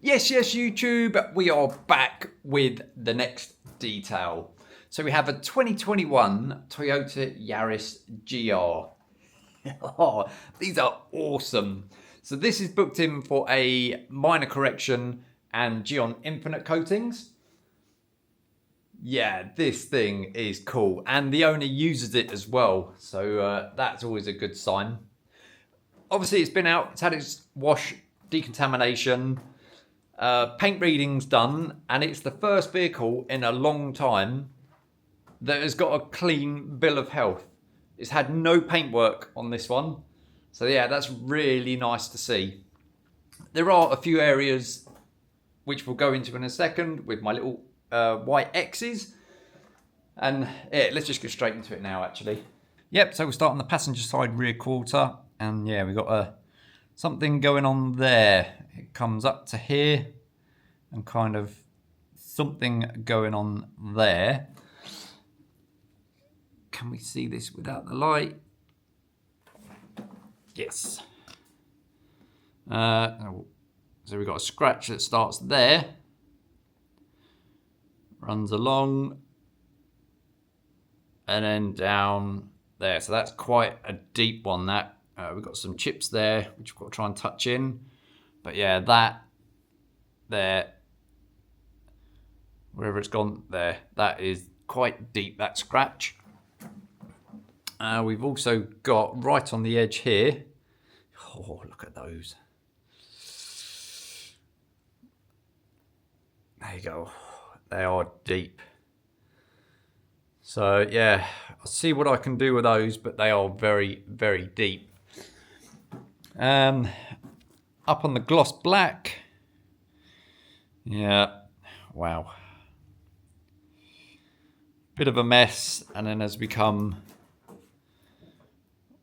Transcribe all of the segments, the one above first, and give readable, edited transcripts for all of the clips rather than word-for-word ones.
Yes, YouTube, we are back with the next detail. So we have a 2021 Toyota Yaris GR. Oh, these are awesome. So this is booked in for a minor correction and Gyeon Infinite Coatings. Yeah, this thing is cool. And the owner uses it as well. So that's always a good sign. Obviously, it's been out. It's had its wash, decontamination. Paint readings done, and it's the first vehicle in a long time that has got a clean bill of health. It's had no paintwork on this one, so yeah, that's really nice to see. There are a few areas which we'll go into in a second with my little white X's, and yeah, let's just go straight into it now actually. Yep, so we'll start on the passenger side rear quarter, and yeah, we've got something going on there. It comes up to here and kind of something going on there. Can we see this without the light? Yes. So we've got a scratch that starts there, runs along, and then down there. So that's quite a deep one, that. We've got some chips there, which we've got to try and touch in. But yeah, that there, wherever it's gone there, that is quite deep, that scratch. We've also got right on the edge here. Oh, look at those. There you go. They are deep. So yeah, I'll see what I can do with those, but they are very, very deep. Up on the gloss black. Yeah, wow. Bit of a mess, and then as we come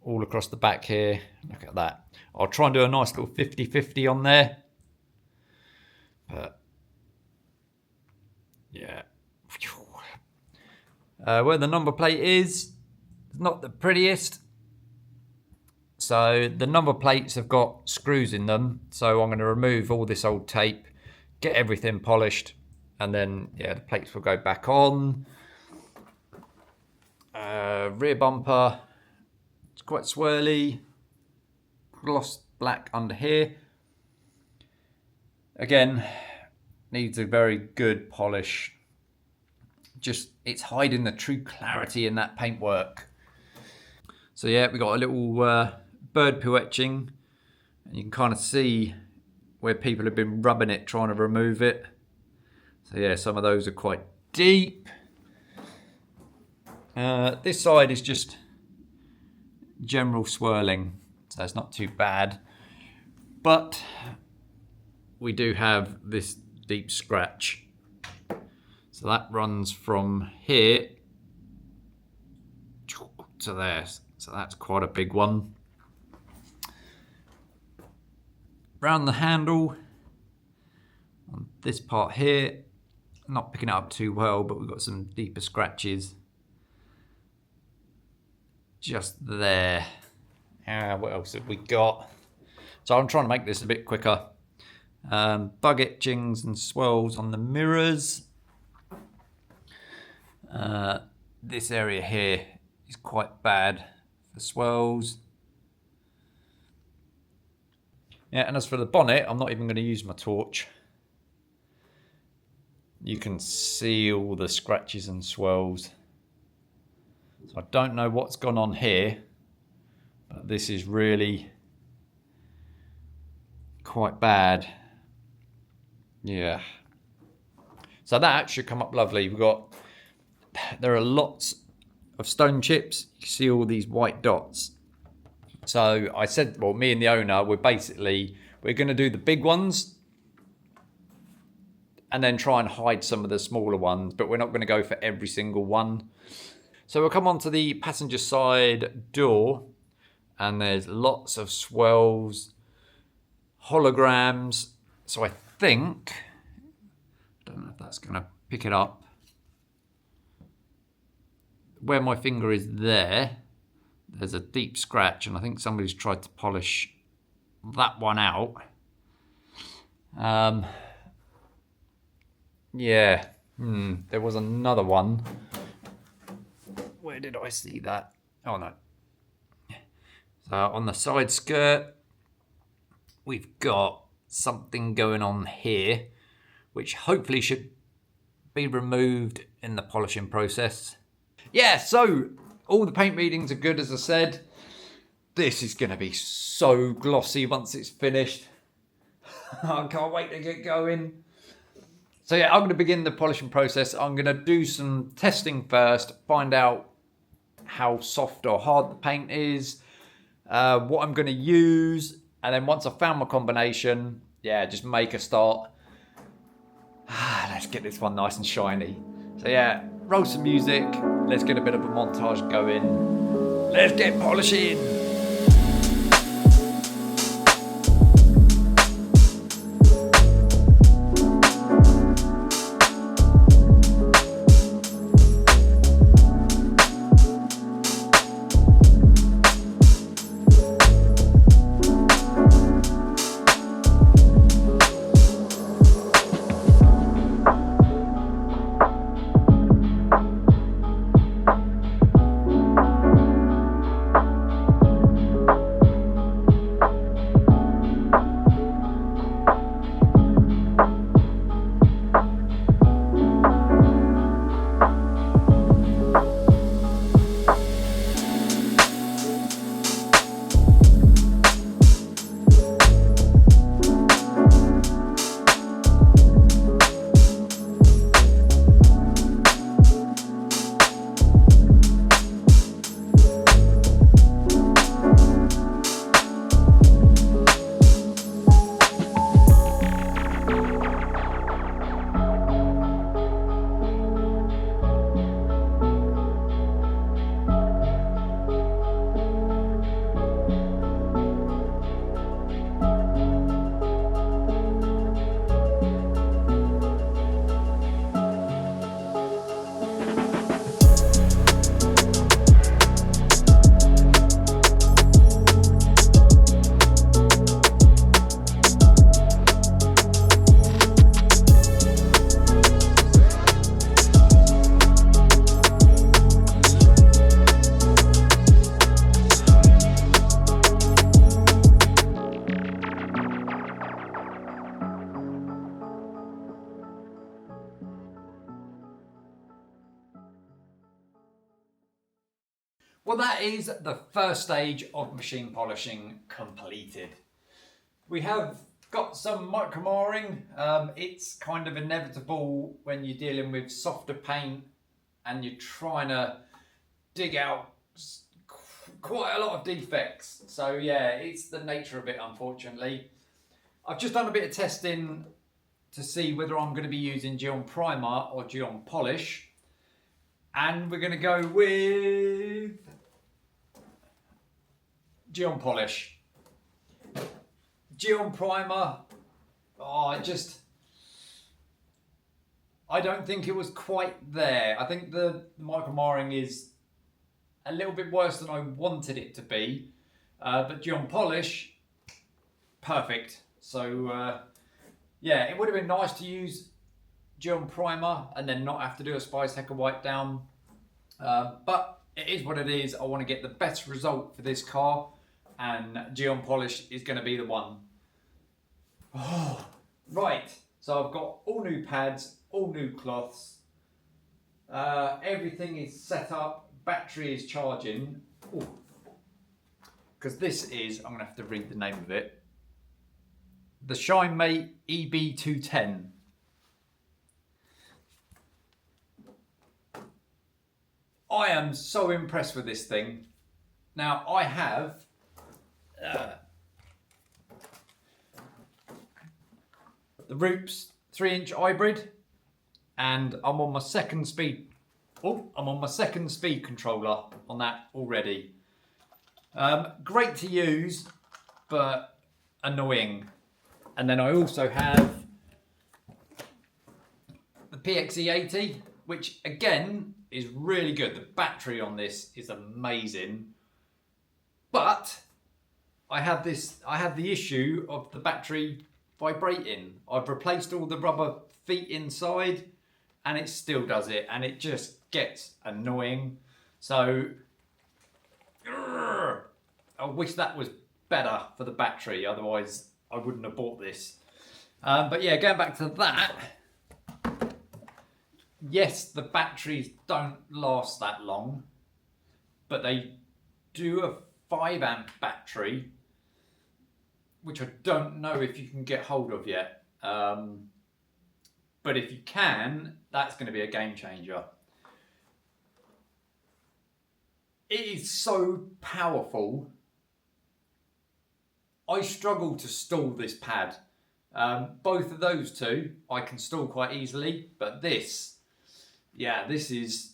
all across the back here, look at that. I'll try and do a nice little 50-50 on there. But yeah. Where the number plate is not the prettiest. So the number plates have got screws in them. So I'm going to remove all this old tape, get everything polished, and then yeah, the plates will go back on. Rear bumper, it's quite swirly. Gloss black under here. Again, needs a very good polish. Just, it's hiding the true clarity in that paintwork. So yeah, we got a little bird poo etching, and you can kind of see where people have been rubbing it, trying to remove it. So yeah, some of those are quite deep. This side is just general swirling, so it's not too bad. But we do have this deep scratch. So that runs from here to there. So that's quite a big one. Round the handle, on this part here, not picking it up too well, but we've got some deeper scratches just there. What else have we got? So I'm trying to make this a bit quicker. Bug etchings and swirls on the mirrors. This area here is quite bad for swirls. Yeah, and as for the bonnet, I'm not even going to use my torch. You can see all the scratches and swirls. So I don't know what's gone on here, but this is really quite bad. Yeah. So that should come up lovely. There are lots of stone chips. You can see all these white dots. So I said, well, me and the owner, we're going to do the big ones and then try and hide some of the smaller ones, but we're not going to go for every single one. So we'll come on to the passenger side door, and there's lots of swirls, holograms. So I think, I don't know if that's going to pick it up. Where my finger is there, there's a deep scratch, and I think somebody's tried to polish that one out. Yeah, there was another one. Where did I see that? Oh no. So on the side skirt, we've got something going on here, which hopefully should be removed in the polishing process. Yeah, so all the paint readings are good, as I said. This is going to be so glossy once it's finished. I can't wait to get going. So yeah, I'm going to begin the polishing process. I'm going to do some testing first, find out how soft or hard the paint is, what I'm going to use, and then once I've found my combination, yeah, just make a start. Let's get this one nice and shiny. So yeah, roll some music, let's get a bit of a montage going. Let's get polishing! Well, that is the first stage of machine polishing completed. We have got some micromarring. It's kind of inevitable when you're dealing with softer paint and you're trying to dig out quite a lot of defects. So yeah, it's the nature of it, unfortunately. I've just done a bit of testing to see whether I'm going to be using Gyeon Primer or Gyeon Polish. And we're going to go with Gyeon Polish. Gyeon Primer, I don't think it was quite there. I think the micromarring is a little bit worse than I wanted it to be. But Gyeon Polish, perfect. So yeah, it would have been nice to use Gyeon Primer and then not have to do a Spice Hecker wipe down. But it is what it is. I want to get the best result for this car, and Gyeon Polish is going to be the one. Oh, right, so I've got all new pads, all new cloths. Everything is set up. Battery is charging. Because this is, I'm going to have to read the name of it. The ShineMate EB210. I am so impressed with this thing. Now, I have the Roops 3-inch hybrid, and I'm on my second speed. I'm on my second speed controller on that already. Great to use, but annoying. And then I also have the PXE80, which again is really good. The battery on this is amazing. But I have the issue of the battery vibrating. I've replaced all the rubber feet inside, and it still does it, and it just gets annoying. So I wish that was better for the battery, otherwise I wouldn't have bought this. But yeah, going back to that, yes, the batteries don't last that long, but they do a 5 amp battery, which I don't know if you can get hold of yet. But if you can, that's going to be a game changer. It is so powerful. I struggle to stall this pad. Both of those two I can stall quite easily, but this, yeah, this is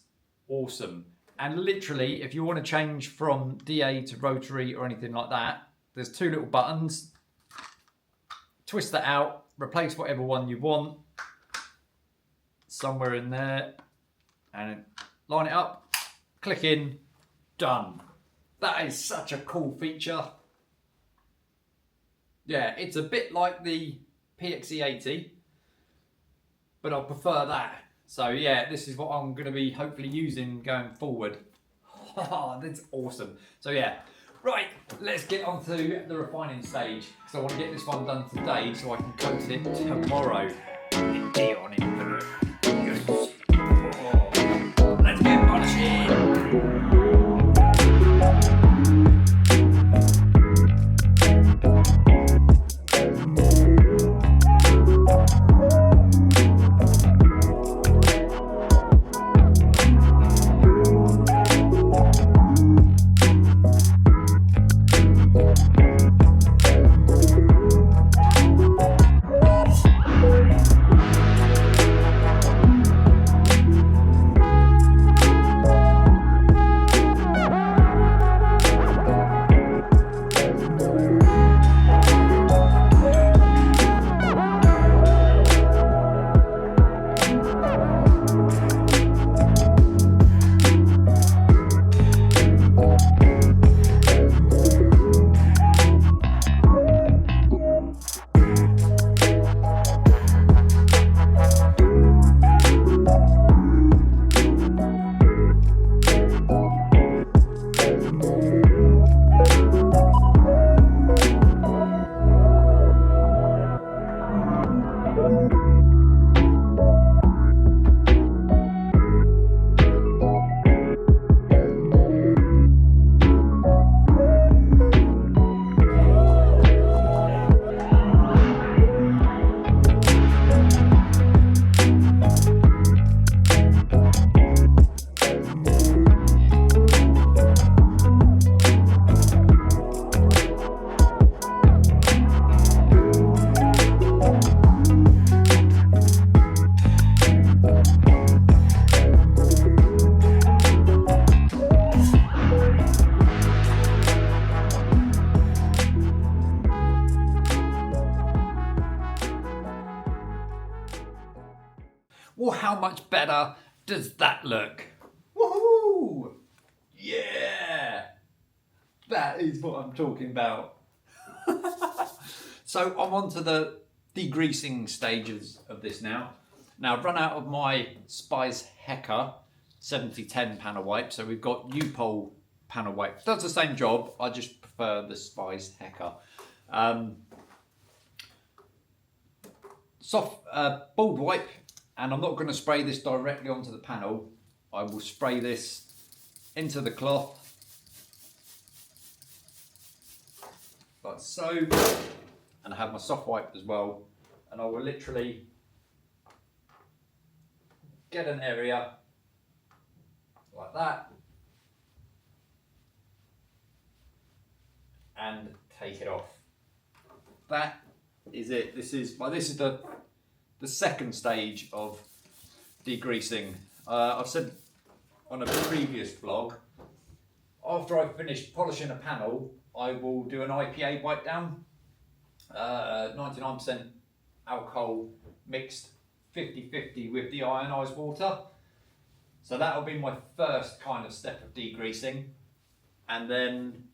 awesome. And literally, if you want to change from DA to rotary or anything like that, there's 2 little buttons. Twist that out, replace whatever one you want, somewhere in there, and line it up, click in, done. That is such a cool feature. Yeah, it's a bit like the PXE80, but I prefer that. So yeah, this is what I'm going to be hopefully using going forward. That's awesome. So yeah, right, let's get on to the refining stage, because I want to get this one done today so I can coat it tomorrow in Gyeon Infinite. Let's get polishing. Well, how much better does that look? Woohoo! Yeah! That is what I'm talking about. So I'm on to the degreasing stages of this now. Now I've run out of my Spice Hecker 7010 panel wipe, so we've got U-Pole panel wipe. Does the same job, I just prefer the Spice Hecker. Soft bald wipe, and I'm not going to spray this directly onto the panel. I will spray this into the cloth like so, and I have my soft wipe as well, and I will literally get an area like that and take it off. That is it. This is the second stage of degreasing. I've said on a previous vlog, after I've finished polishing a panel, I will do an IPA wipe down, 99% alcohol mixed 50-50 with deionized water. So that will be my first kind of step of degreasing, and then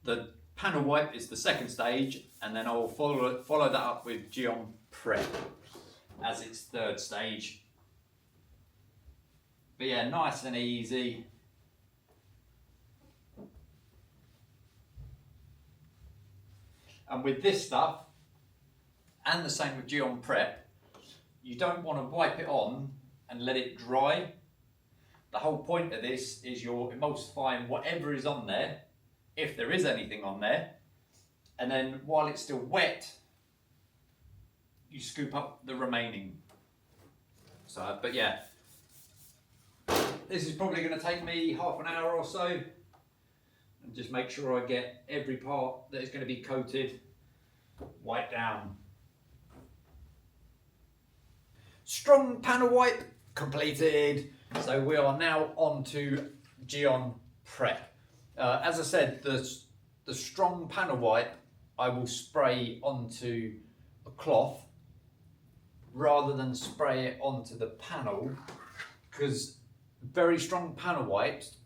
the Panel wipe is the second stage, and then I'll follow that up with Gyeon Prep as its third stage. But yeah, nice and easy. And with this stuff, and the same with Gyeon Prep, you don't want to wipe it on and let it dry. The whole point of this is you're emulsifying whatever is on there, if there is anything on there, and then while it's still wet, you scoop up the remaining. So, but yeah, this is probably going to take me half an hour or so, and just make sure I get every part that is going to be coated wiped down. Strong panel wipe completed. So we are now on to Gyeon Prep. As I said, the strong panel wipe I will spray onto a cloth rather than spray it onto the panel, because very strong panel wipes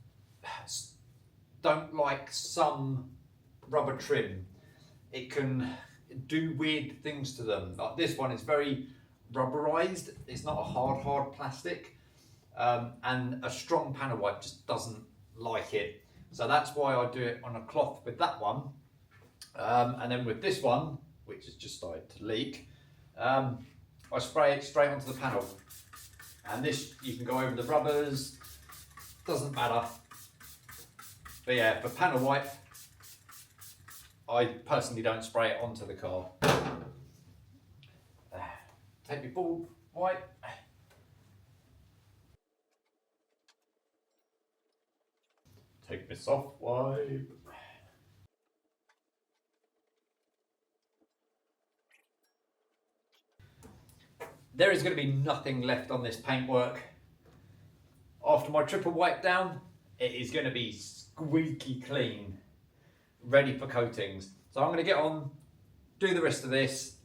don't like some rubber trim. It can do weird things to them. Like this one is very rubberized. It's not a hard plastic. And a strong panel wipe just doesn't like it. So that's why I do it on a cloth with that one. And then with this one, which has just started to leak, I spray it straight onto the panel. And this, you can go over the rubbers, doesn't matter. But yeah, for panel wipe, I personally don't spray it onto the car. Take my ball wipe. Take my soft wipe. There is going to be nothing left on this paintwork. After my triple wipe down, it is going to be squeaky clean, ready for coatings. So I'm going to get on, do the rest of this,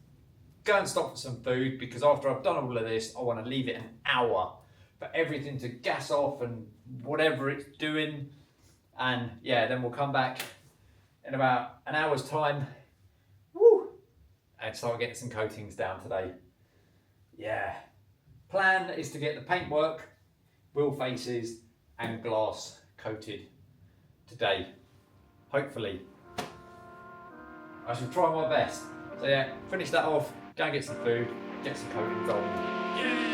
go and stop for some food, because after I've done all of this, I want to leave it an hour for everything to gas off and whatever it's doing. And yeah, then we'll come back in about an hour's time, woo, and start getting some coatings down today. Yeah, plan is to get the paintwork, wheel faces and glass coated today, hopefully. I shall try my best. So yeah, finish that off, go and get some food, get some coatings on. Yeah.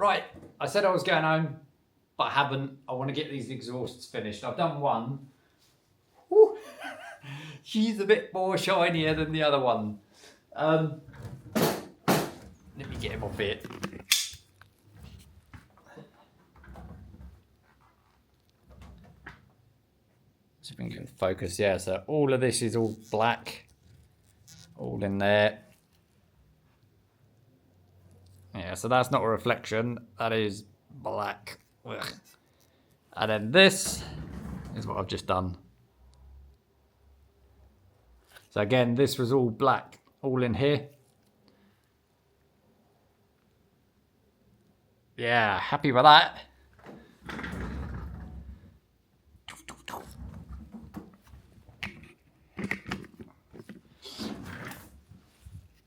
Right, I said I was going home, but I haven't. I want to get these exhausts finished. I've done one. Woo. She's a bit more shinier than the other one. Let me get him off it. See if we can focus. Yeah, so all of this is all black. All in there. Yeah, so that's not a reflection. That is black. Ugh. And then this is what I've just done. So again, this was all black, all in here. Yeah, happy with that.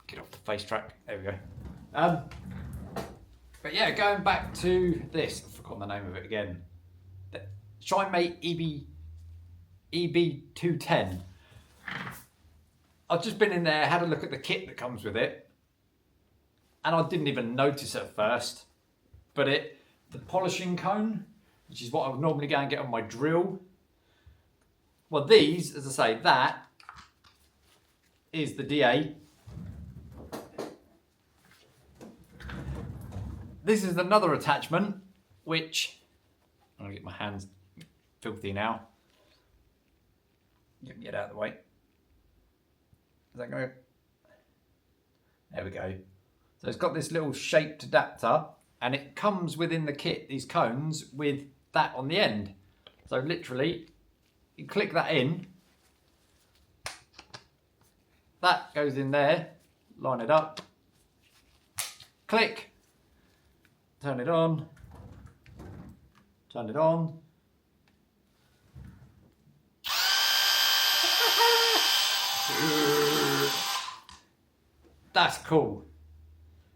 Get off the face track. There we go. But yeah, going back to this, I've forgotten the name of it again. The ShineMate EB210. I've just been in there, had a look at the kit that comes with it, and I didn't even notice at first, but the polishing cone, which is what I would normally go and get on my drill. Well, these, as I say, that is the DA. This is another attachment, which I'm gonna get my hands filthy now. Get it out of the way. Is that going? There we go. So it's got this little shaped adapter, and it comes within the kit, these cones, with that on the end. So literally, you click that in, that goes in there, line it up, click, turn it on, turn it on. That's cool.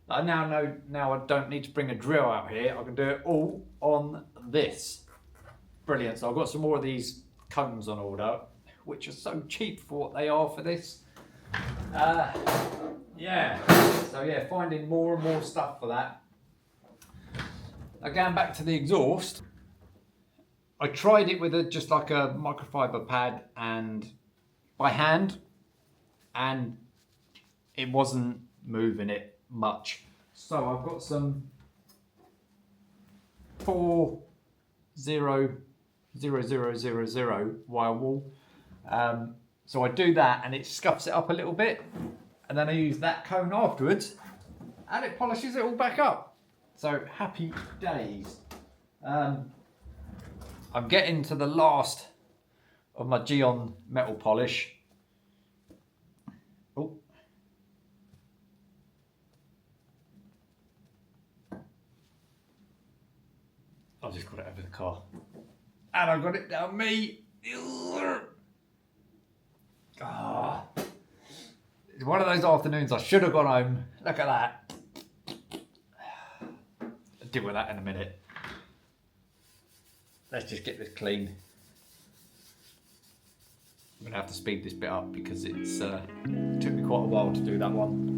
I now know, now I don't need to bring a drill out here. I can do it all on this. Brilliant. So I've got some more of these cones on order, which are so cheap for what they are for this. Yeah. So yeah, finding more and more stuff for that. Now going back to the exhaust, I tried it with just like a microfiber pad and by hand, and it wasn't moving it much. So I've got some 40000 wire wool. So I do that and it scuffs it up a little bit, and then I use that cone afterwards and it polishes it all back up. So happy days. I'm getting to the last of my Gyeon metal polish. Oh. I've just got it over the car. And I've got it down me. Ah. It's one of those afternoons I should have gone home. Look at that. I'll deal with that in a minute. Let's just get this clean. I'm going to have to speed this bit up because it took me quite a while to do that one.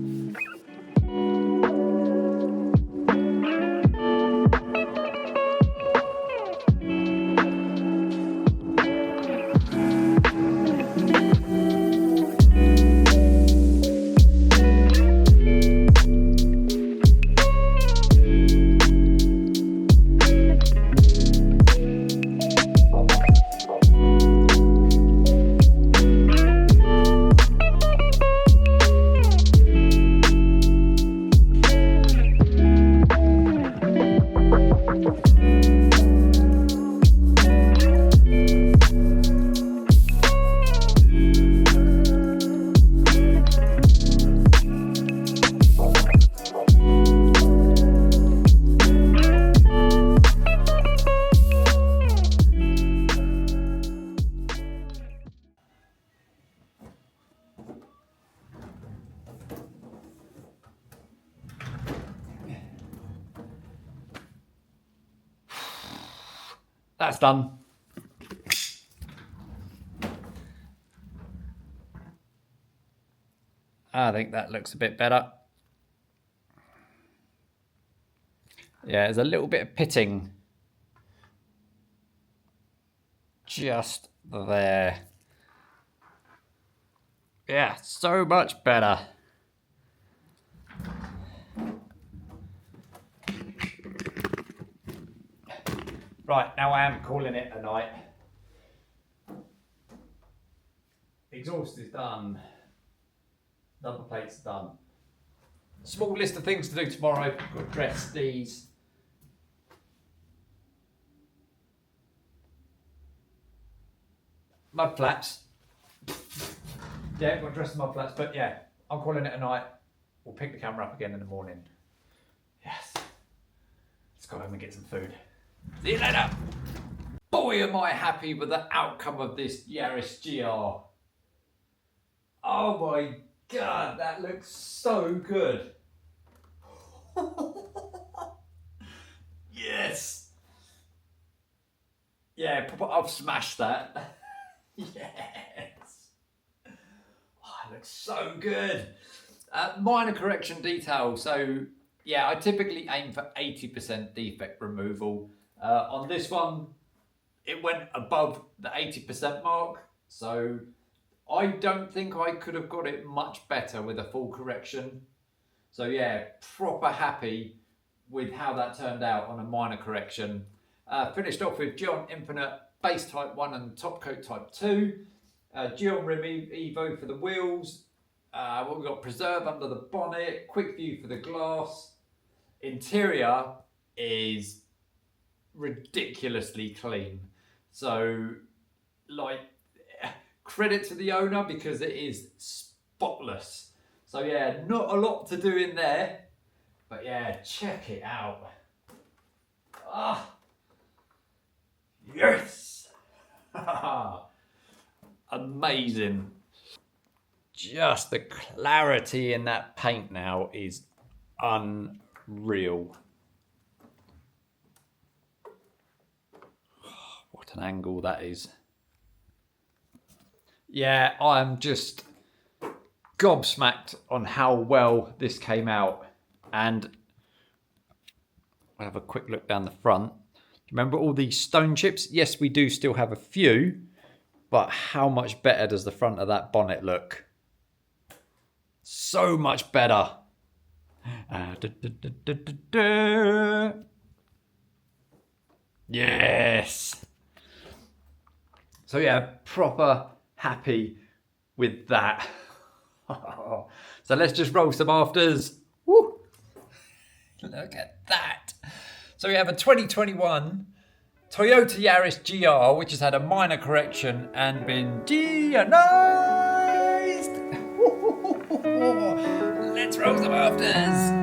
That's done. I think that looks a bit better. Yeah, there's a little bit of pitting just there. Yeah, so much better. Right, now I am calling it a night. Exhaust is done. Number plate's done. Small list of things to do tomorrow. Got to dress these mud flaps. Yeah, got to dress the mud flaps, but yeah, I'm calling it a night. We'll pick the camera up again in the morning. Yes. Let's go home and get some food. See you later. Boy, am I happy with the outcome of this Yaris GR. Oh my God, that looks so good. Yes. Yeah, I've smashed that. Yes. Oh, it looks so good. Minor correction detail. So yeah, I typically aim for 80% defect removal. On this one, it went above the 80% mark. So I don't think I could have got it much better with a full correction. So yeah, proper happy with how that turned out on a minor correction. Finished off with Gyeon Infinite Base Type 1 and Top Coat Type 2. Gyeon Rim Evo for the wheels. What we've got, Preserve under the bonnet. Quick View for the glass. Interior is ridiculously clean. So, like, credit to the owner because it is spotless. So yeah, not a lot to do in there, but yeah, check it out. Ah, yes, amazing. Just the clarity in that paint now is unreal. What an angle that is. Yeah, I'm just gobsmacked on how well this came out. And I'll have a quick look down the front. Remember all these stone chips? Yes, we do still have a few, but how much better does the front of that bonnet look? So much better. Yes. So yeah, proper happy with that. So let's just roll some afters. Woo. Look at that. So we have a 2021 Toyota Yaris GR, which has had a minor correction and been Gyeonized. Let's roll some afters.